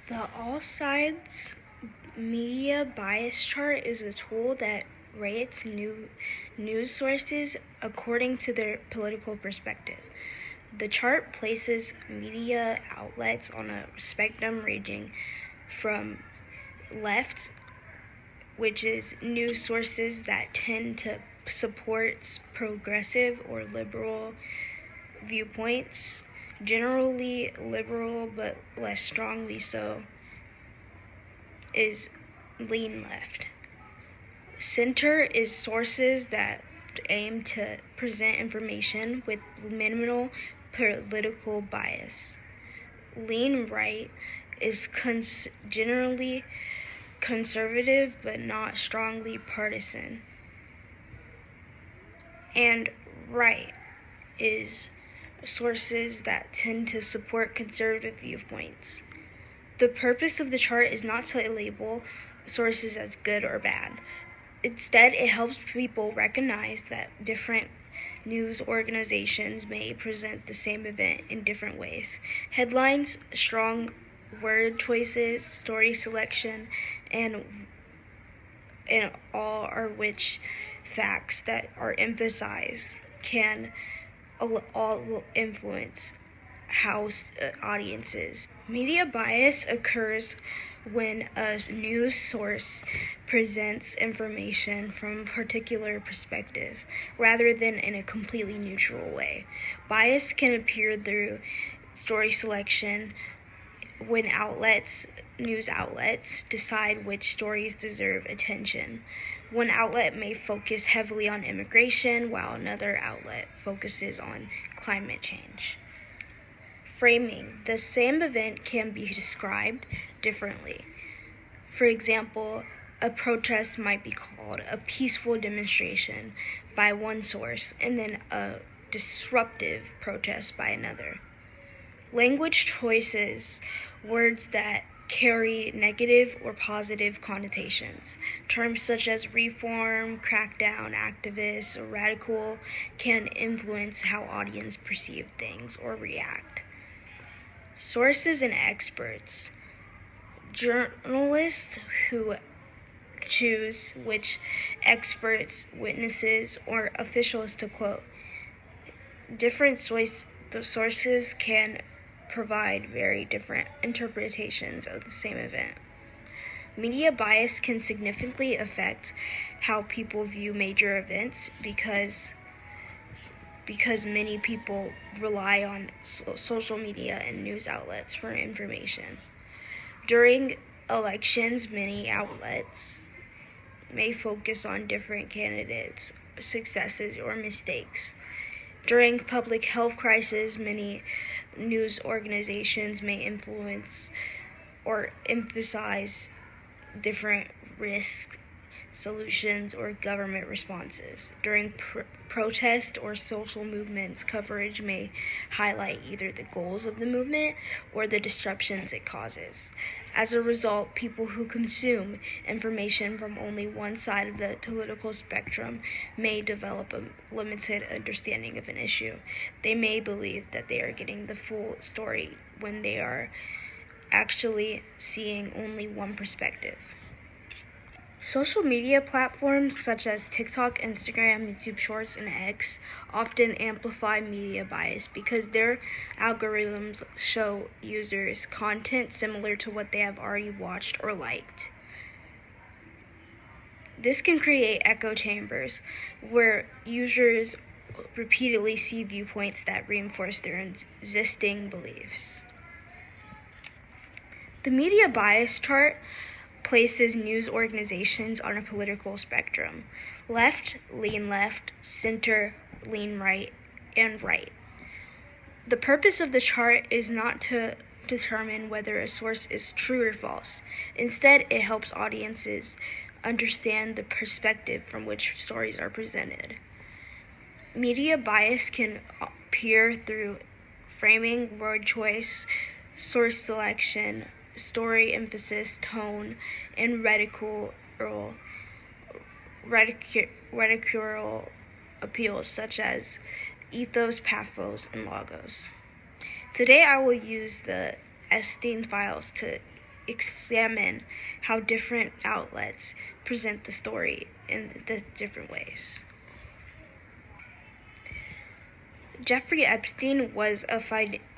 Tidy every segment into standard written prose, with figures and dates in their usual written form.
The All Sides Media Bias Chart is a tool that rates news sources according to their political perspective. The chart places media outlets on a spectrum ranging from left, which is news sources that tend to support progressive or liberal viewpoints, generally liberal but less strongly so, is lean left. Center is sources that aim to present information with minimal political bias. Lean right is generally conservative but not strongly partisan. And right is sources that tend to support conservative viewpoints. The purpose of the chart is not to label sources as good or bad. Instead, it helps people recognize that different news organizations may present the same event in different ways. Headlines, strong word choices, story selection, and all are which facts that are emphasized can all influence how audiences. Media bias occurs when a news source presents information from a particular perspective rather than in a completely neutral way. Bias can appear through story selection when news outlets decide which stories deserve attention. One outlet may focus heavily on immigration, while another outlet focuses on climate change. Framing. The same event can be described differently. For example, a protest might be called a peaceful demonstration by one source and then a disruptive protest by another. Language choices, words that carry negative or positive connotations. Terms such as reform, crackdown, activist, or radical can influence how audience perceive things or react. Sources and experts. Journalists who choose which experts, witnesses, or officials to quote. Different sources can provide very different interpretations of the same event. Media bias can significantly affect how people view major events because many people rely on social media and news outlets for information. During elections, many outlets may focus on different candidates' successes or mistakes. During public health crises, many news organizations may influence or emphasize different risk solutions or government responses. During protest or social movements, coverage may highlight either the goals of the movement or the disruptions it causes. As a result, people who consume information from only one side of the political spectrum may develop a limited understanding of an issue. They may believe that they are getting the full story when they are actually seeing only one perspective. Social media platforms such as TikTok, Instagram, YouTube Shorts, and X often amplify media bias because their algorithms show users content similar to what they have already watched or liked. This can create echo chambers where users repeatedly see viewpoints that reinforce their existing beliefs. The media bias chart places news organizations on a political spectrum: left, lean left, center, lean right, and right. The purpose of the chart is not to determine whether a source is true or false. Instead, it helps audiences understand the perspective from which stories are presented. Media bias can appear through framing, word choice, source selection, story emphasis, tone, and rhetorical appeals such as ethos, pathos, and logos. Today I will use the Epstein files to examine how different outlets present the story in the different ways. Jeffrey Epstein was a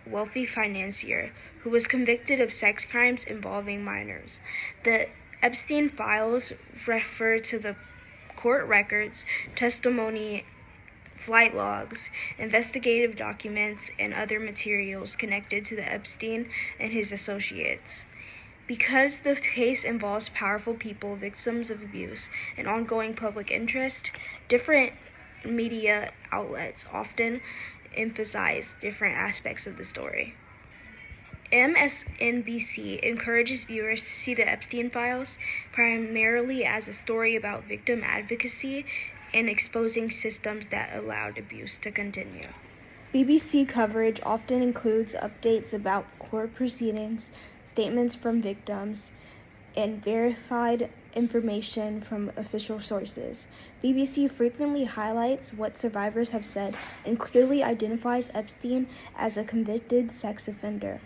wealthy financier who was convicted of sex crimes involving minors. The Epstein files refer to the court records, testimony, flight logs, investigative documents, and other materials connected to the Epstein and his associates. Because the case involves powerful people, victims of abuse, and ongoing public interest, different media outlets often emphasize different aspects of the story. MSNBC encourages viewers to see the Epstein files primarily as a story about victim advocacy and exposing systems that allowed abuse to continue. BBC coverage often includes updates about court proceedings, statements from victims, and verified information from official sources. BBC frequently highlights what survivors have said and clearly identifies Epstein as a convicted sex offender.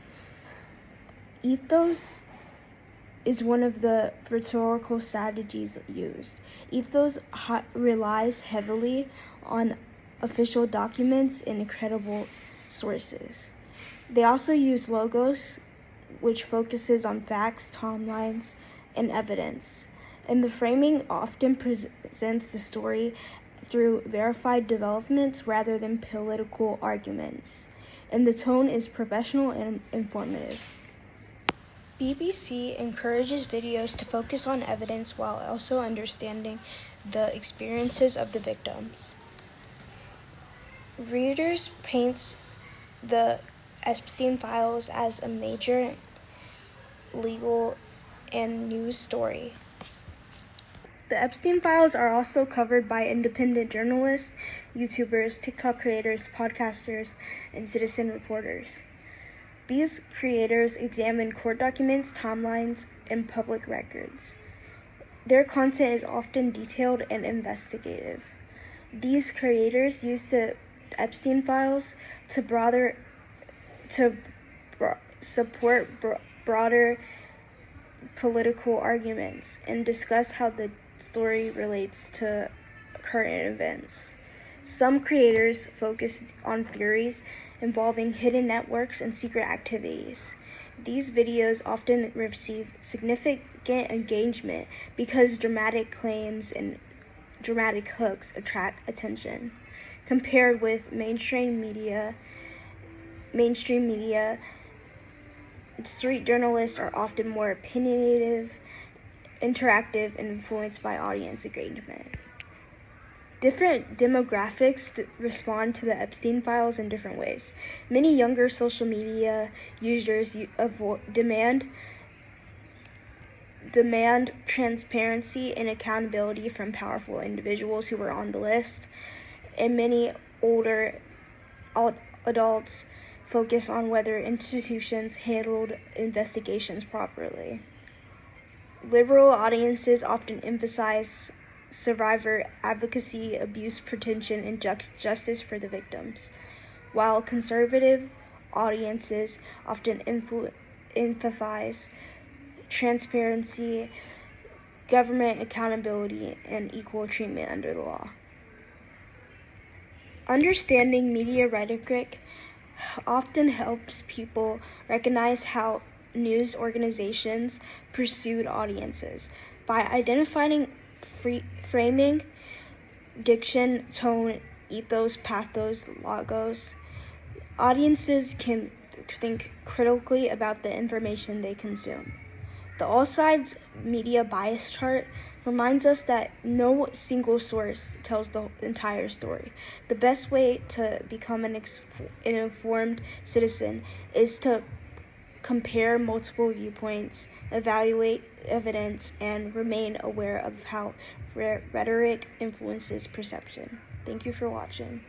Ethos is one of the rhetorical strategies used. Ethos relies heavily on official documents and credible sources. They also use logos, which focuses on facts, timelines, and evidence. And the framing often presents the story through verified developments rather than political arguments. And the tone is professional and informative. BBC encourages videos to focus on evidence while also understanding the experiences of the victims. Reuters paints the Epstein files as a major legal and news story. The Epstein files are also covered by independent journalists, YouTubers, TikTok creators, podcasters, and citizen reporters. These creators examine court documents, timelines, and public records. Their content is often detailed and investigative. These creators use the Epstein files to support broader political arguments and discuss how the story relates to current events. Some creators focus on theories involving hidden networks and secret activities. These videos often receive significant engagement because dramatic claims and dramatic hooks attract attention. Compared with mainstream media, street journalists are often more opinionative, interactive, and influenced by audience engagement. Different demographics respond to the Epstein files in different ways. Many younger social media users demand transparency and accountability from powerful individuals who were on the list, and many older adults focus on whether institutions handled investigations properly. Liberal audiences often emphasize survivor advocacy, abuse prevention, and justice for the victims, while conservative audiences often emphasize transparency, government accountability, and equal treatment under the law. Understanding media rhetoric often helps people recognize how news organizations pursued audiences. By identifying framing, diction, tone, ethos, pathos, logos, audiences can think critically about the information they consume. The All Sides media bias chart reminds us that no single source tells the entire story. The best way to become an informed citizen is to compare multiple viewpoints, evaluate evidence, and remain aware of how rhetoric influences perception. Thank you for watching.